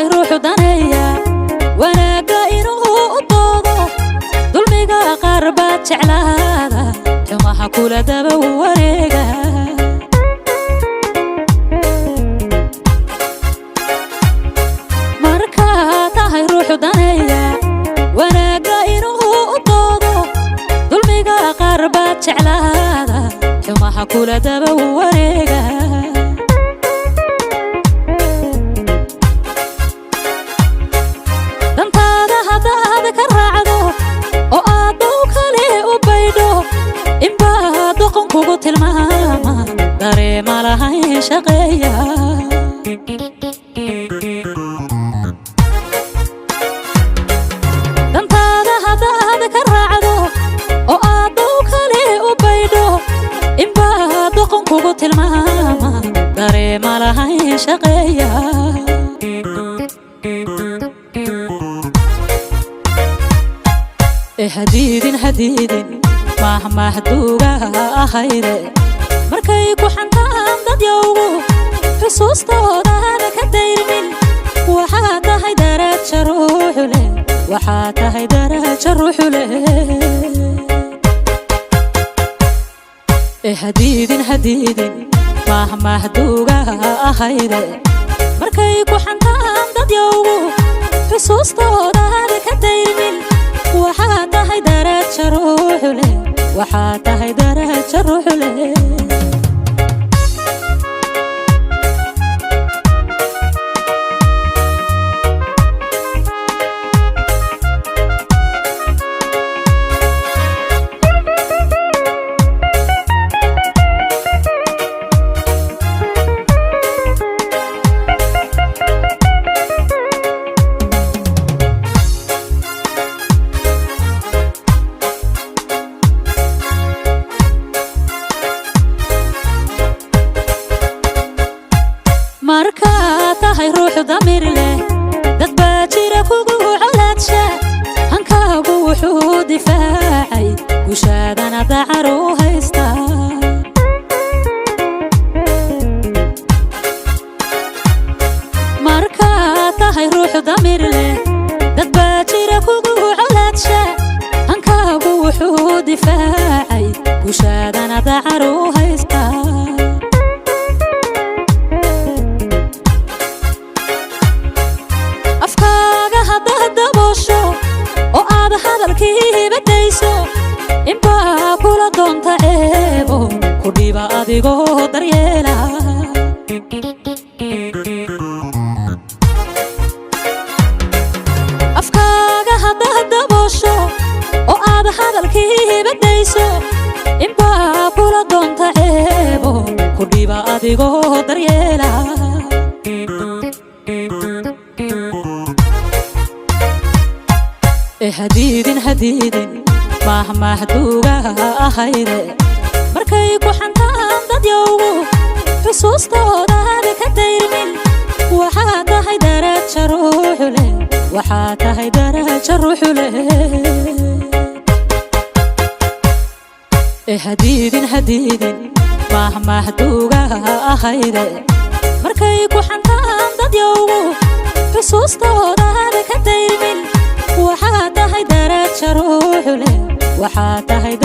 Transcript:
tahay ruuxu daneeya wanaaga inuu u doodo dulmiga qaar baad jeclaada xumaha kula daba wareega markaa tahay ruuxu daneeya wanaaga inuu u doodo dulmiga qaar baad jeclaada xumaha kula daba wareega kugu tilmaama dareema lahayn shaqeeya dantaada hadaad ka raacdo oo aad dow kale u baydho inbaa doqon kugu tilmaama dareema lahayn shaqeeya hadiidin mahduuga ahayde markay ku xantaan dad yowgu xusuustoodaana ka dayrmin waxaa tahay daraja ruuxu leh waxaa tahay daraja ruuxu leh hadiidin mahduuga ahayde markay ku xantaan dad yowgu xusuustoodaana ka dayrmin waxaa tahay daraja ruuxu leh waxaa tahay daraja ruuxu leh markaa tahay ruuxu damiir leh dad baa jira kugu colaadsha hankaagu wuxuu difaacay gushaadana dacar u haysta markaa tahay ruuxu damiir leh dad baa jira kugu colaadsha hankaagu wuxuu difaacay gushaadana dacar u haysta oo aad hadalkii badayso inbaa kula doonta ceebo ku dhiba adigoo daryeela afkaaga haddaad daboosho oo aad hadalkii badayso inbaa kula doonta ceebo ku dhiba adigoo daryeela hadiidin mahduuga ahayde markay ku xantaan dad yowgu xusuustoodaana ka dayrmin waxaa tahay daraja ruuxu leh waxaa tahay daraja ruuxu leh hadiidin mahduuga ahayde markay ku xantaan dad yowgu xusuustoodaana ka dayrmin waxaa tahay daraja ruuxu leh waxaa tahay